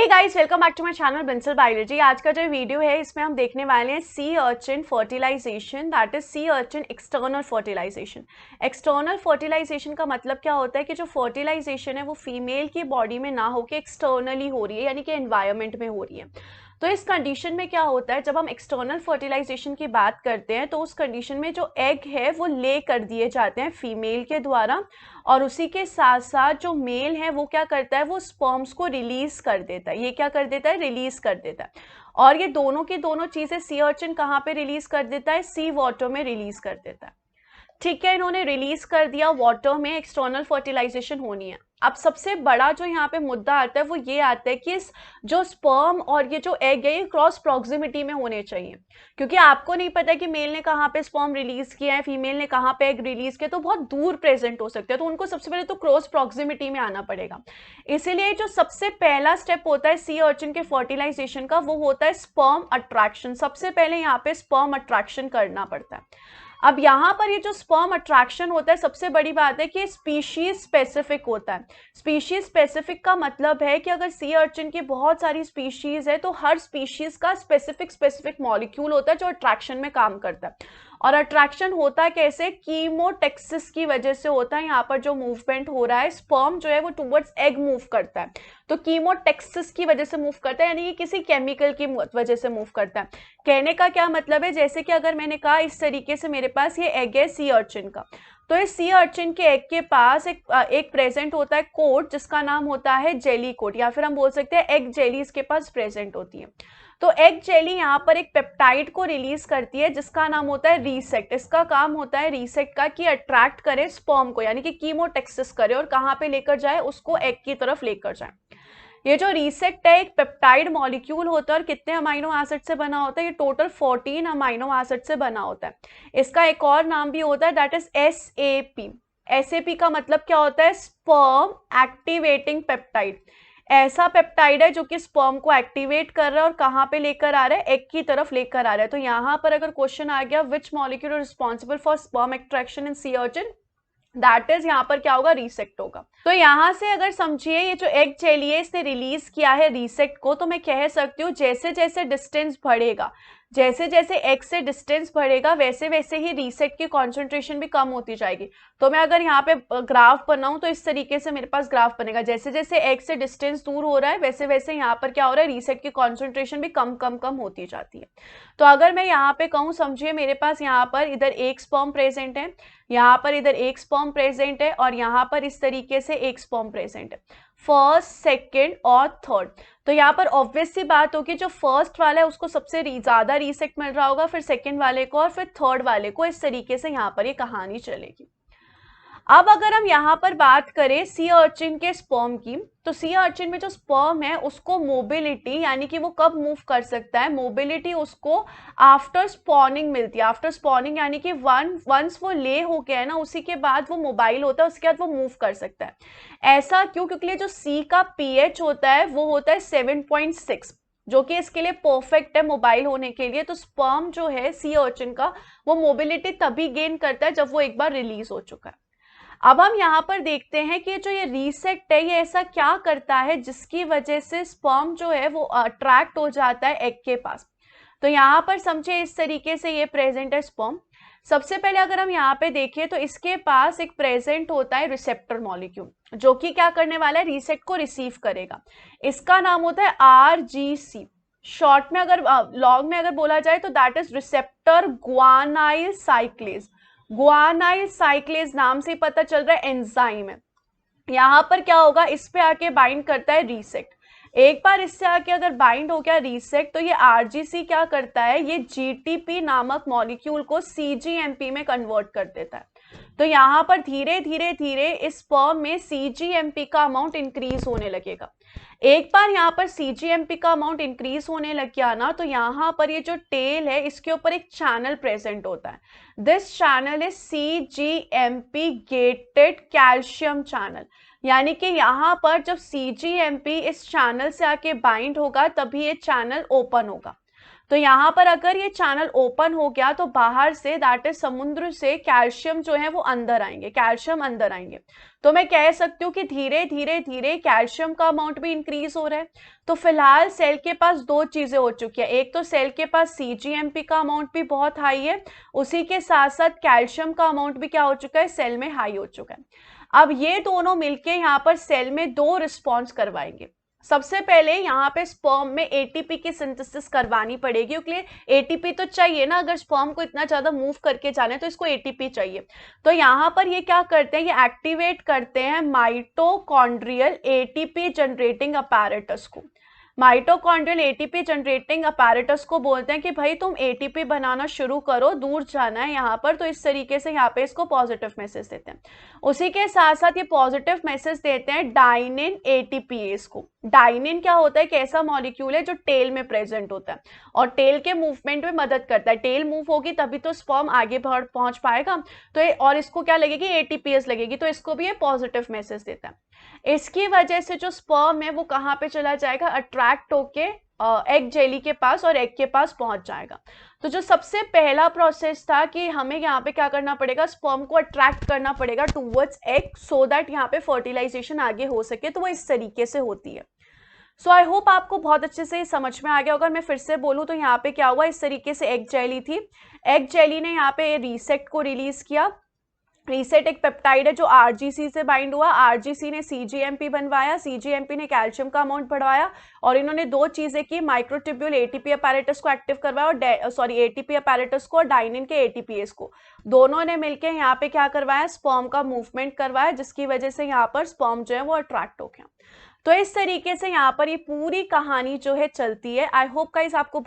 Hey guys, welcome back to my channel Bansal biology. आज का जो वीडियो है इसमें हम देखने वाले हैं sea urchin fertilisation, that is sea urchin external fertilisation. External fertilisation का मतलब क्या होता है कि जो फर्टिलाइजेशन है वो फीमेल की बॉडी में ना होकर एक्सटर्नली हो रही है, यानी कि एनवायरनमेंट में हो रही है। तो इस कंडीशन में क्या होता है, जब हम एक्सटर्नल फर्टिलाइजेशन की बात करते हैं तो उस कंडीशन में जो एग है वो ले कर दिए जाते हैं फीमेल के द्वारा, और उसी के साथ साथ जो मेल है वो क्या करता है, वो स्पर्म्स को रिलीज कर देता है। ये क्या कर देता है, रिलीज कर देता है। और ये दोनों की दोनों चीजें सी अर्चिन कहाँ पे रिलीज कर देता है, सी वाटर में रिलीज कर देता है। ठीक है, इन्होंने रिलीज कर दिया, वाटर में एक्सटर्नल फर्टिलाइजेशन होनी है। अब सबसे बड़ा जो यहाँ पे मुद्दा आता है वो ये आता है कि इस जो स्पर्म और ये जो एग है ये क्रॉस प्रॉक्सिमिटी में होने चाहिए, क्योंकि आपको नहीं पता कि मेल ने कहाँ पे स्पर्म रिलीज किया है, फीमेल ने कहाँ पे एग रिलीज किया, तो बहुत दूर प्रेजेंट हो सकते हैं। तो उनको सबसे पहले तो क्रॉस प्रॉक्सिमिटी में आना पड़ेगा। इसीलिए जो सबसे पहला स्टेप होता है सी अर्चिन के फर्टिलाइजेशन का वो होता है स्पर्म अट्रैक्शन। सबसे पहले यहाँ पे स्पर्म अट्रैक्शन करना पड़ता है। अब यहाँ पर ये जो स्पर्म अट्रैक्शन होता है, सबसे बड़ी बात है कि स्पीशीज स्पेसिफिक होता है। स्पीशीज स्पेसिफिक का मतलब है कि अगर सी अर्चिन की बहुत सारी स्पीशीज है तो हर स्पीशीज का स्पेसिफिक मॉलिक्यूल होता है जो अट्रैक्शन में काम करता है। और अट्रैक्शन होता है कैसे, कीमोटेक्सिस की वजह से होता है। यहाँ पर जो मूवमेंट हो रहा है, स्पर्म जो है वो टुवर्ड्स एग मूव करता है, तो कीमोटेक्सिस की वजह से मूव करता है, यानी कि किसी केमिकल की वजह से मूव करता है। कहने का क्या मतलब है, जैसे कि अगर मैंने कहा इस तरीके से मेरे पास ये एग है सी अर्चिन का, तो इस सी अर्चिन के एग के पास एक प्रेजेंट होता है कोट जिसका नाम होता है जेली कोट, या फिर हम बोल सकते हैं एग जेली इसके पास प्रेजेंट होती है। तो एग जेली यहाँ पर एक पेप्टाइड को रिलीज करती है जिसका नाम होता है रीसेक्ट। इसका काम होता है रीसेक्ट का कि अट्रैक्ट करे स्पर्म को, यानी कि कीमोटेक्सिस करे और कहाँ पे लेकर जाए, उसको एग की तरफ लेकर जाए। ये जो रीसेक्ट है एक पेप्टाइड मॉलिक्यूल होता है, और कितने अमाइनो एसिड से बना होता है, ये टोटल 14 अमाइनो एसिड से बना होता है। इसका एक और नाम भी होता है, दैट इज SAP। SAP का मतलब क्या होता है, स्पर्म एक्टिवेटिंग पेप्टाइड। ऐसा पेप्टाइड है जो कि स्पर्म को एक्टिवेट कर रहा है और कहाँ पे लेकर आ रहा है, एग की तरफ लेकर आ रहा है। तो यहाँ पर अगर क्वेश्चन आ गया which molecule responsible for sperm extraction in sea urchin, that is यहाँ पर क्या होगा, रीसेक्ट होगा। तो यहाँ से अगर समझिए ये जो एग जेली है इसने रिलीज किया है रीसेक्ट को, तो मैं कह सकती हूँ जैसे जैसे डिस्टेंस बढ़ेगा, जैसे जैसे एग से डिस्टेंस बढ़ेगा वैसे वैसे ही रीसेक्ट की कॉन्सेंट्रेशन भी कम होती जाएगी। तो मैं अगर यहाँ पे ग्राफ बनाऊं तो इस तरीके से मेरे पास ग्राफ बनेगा, जैसे जैसे एग से डिस्टेंस दूर हो रहा है वैसे वैसे यहाँ पर क्या हो रहा है, रीसेक्ट की कॉन्सेंट्रेशन भी कम कम कम होती जाती है। तो अगर मैं यहाँ पे कहूँ, समझिए मेरे पास यहाँ पर इधर एक स्पर्म प्रेजेंट है, यहाँ पर इधर एक स्पर्म प्रेजेंट है, और यहाँ पर इस तरीके से एक स्पर्म प्रेजेंट है, फर्स्ट सेकेंड और थर्ड। तो यहाँ पर ऑब्वियस सी बात होगी, जो फर्स्ट वाला है उसको सबसे ज्यादा रीसेक्ट मिल रहा होगा, फिर सेकेंड वाले को, और फिर थर्ड वाले को। इस तरीके से यहाँ पर ये कहानी चलेगी। अब अगर हम यहाँ पर बात करें सी अर्चिन के स्पर्म की, तो सी अर्चिन में जो स्पर्म है उसको मोबिलिटी, यानी कि वो कब मूव कर सकता है, मोबिलिटी उसको आफ्टर स्पॉनिंग मिलती है। आफ्टर स्पॉनिंग यानी कि वंस वो ले हो गया है ना, उसी के बाद वो मोबाइल होता है, उसके बाद वो मूव कर सकता है। ऐसा क्यों, क्योंकि जो सी का pH होता है वो होता है 7.6, जो कि इसके लिए परफेक्ट है मोबाइल होने के लिए। तो स्पर्म जो है सी अर्चिन का वो मोबिलिटी तभी गेन करता है जब वो एक बार रिलीज हो चुका है। अब हम यहाँ पर देखते हैं कि जो ये रीसेक्ट है ये ऐसा क्या करता है जिसकी वजह से स्पर्म जो है वो अट्रैक्ट हो जाता है एग के पास। तो यहाँ पर समझे इस तरीके से ये प्रेजेंट है स्पर्म। सबसे पहले अगर हम यहाँ पे देखें तो इसके पास एक प्रेजेंट होता है रिसेप्टर मॉलिक्यूल, जो कि क्या करने वाला है, रीसेक्ट को रिसीव करेगा। इसका नाम होता है RGC। शॉर्ट में अगर लॉन्ग में अगर बोला जाए तो that is receptor guanylyl cyclase. Guanylyl cyclase नाम से पता चल रहा है एंजाइम है। यहाँ पर क्या होगा, इस पे आके बाइंड करता है रीसेक्ट। एक बार इससे आके अगर बाइंड हो गया रीसेक्ट, तो ये RGC क्या करता है, ये GTP नामक मॉलिक्यूल को CGMP में कन्वर्ट कर देता है। तो यहाँ पर धीरे धीरे धीरे इस स्पर्म में CGMP का अमाउंट इंक्रीज होने लगेगा। एक बार यहाँ पर CGMP का अमाउंट इंक्रीज होने लग गया ना, तो यहाँ पर ये जो टेल है इसके ऊपर एक चैनल प्रेजेंट होता है। This channel is CGMP gated calcium channel, यानी कि यहाँ पर जब CGMP इस चैनल से आके बाइंड होगा तभी ये चैनल ओपन होगा। तो यहाँ पर अगर ये चैनल ओपन हो गया तो बाहर से दैट इज समुद्र से कैल्शियम जो है वो अंदर आएंगे, कैल्शियम अंदर आएंगे। तो मैं कह सकती हूँ कि धीरे धीरे धीरे कैल्शियम का अमाउंट भी इंक्रीज हो रहा है। तो फिलहाल सेल के पास दो चीजें हो चुकी है, एक तो सेल के पास CGMP का अमाउंट भी बहुत हाई है, उसी के साथ साथ कैल्शियम का अमाउंट भी क्या हो चुका है, सेल में हाई हो चुका है। अब ये दोनों मिलके यहाँ पर सेल में दो रिस्पॉन्स करवाएंगे। सबसे पहले यहाँ पे स्पर्म में एटीपी की सिंथेसिस करवानी पड़ेगी, क्योंकि एटीपी तो चाहिए ना, अगर स्पर्म को इतना ज्यादा मूव करके जाना है तो इसको एटीपी चाहिए। तो यहाँ पर ये क्या करते हैं, ये एक्टिवेट करते हैं माइटोकॉन्ड्रियल एटीपी जनरेटिंग अपैरेटस को। माइटोकॉन्ड्रियल एटीपी जनरेटिंग अपैरेटस को बोलते हैं कि भाई तुम एटीपी बनाना शुरू करो, दूर जाना है यहाँ पर। तो इस तरीके से यहाँ पे इसको पॉजिटिव मैसेज देते हैं। उसी के साथ साथ ये पॉजिटिव मैसेज देते हैं डाइनिन एटीपीएस को। डाइनिन क्या होता है, एक ऐसा मॉलिक्यूल है जो टेल में प्रेजेंट होता है और टेल के मूवमेंट में मदद करता है। टेल मूव होगी तभी तो स्पर्म आगे पहुंच पाएगा। तो और इसको क्या लगेगी, एटीपीएस लगेगी, तो इसको भी ये पॉजिटिव मैसेज देता है। इसकी वजह से जो स्पर्म है वो कहाँ पे चला जाएगा, अट्रैक्ट होके एग जेली के पास और एग के पास पहुंच जाएगा। तो जो सबसे पहला प्रोसेस था कि हमें यहाँ पे क्या करना पड़ेगा, स्पर्म को अट्रैक्ट करना पड़ेगा टूवर्ड्स एग, सो दैट यहाँ पे फर्टिलाइजेशन आगे हो सके। तो वो इस तरीके से होती है। सो आई होप आपको बहुत अच्छे से समझ में आ गया। अगर मैं फिर से बोलूँ तो यहाँ पे क्या हुआ, इस तरीके से एग जेली थी, एग जेली ने यहाँ पे रीसेट को रिलीज किया। रीसेट एक पेप्टाइड है जो आरजीसी से बाइंड हुआ, आरजीसी ने सीजीएमपी बनवाया, सीजीएमपी ने कैल्शियम का अमाउंट बढ़वाया और इन्होंने दो चीजें की, माइक्रोट्यूब्यूल एटीपी अपैरेटस को एक्टिव करवाया और एटीपी अपैरेटस को और डाइनिन के एटीपीएस को, दोनों ने मिलकर यहाँ पे क्या करवाया, स्पर्म का मूवमेंट करवाया, जिसकी वजह से यहाँ पर स्पर्म जो है वो अट्रैक्ट हो गया। तो इस तरीके से यहाँ पर ये पूरी कहानी जो है चलती है। आई होप गाइस आपको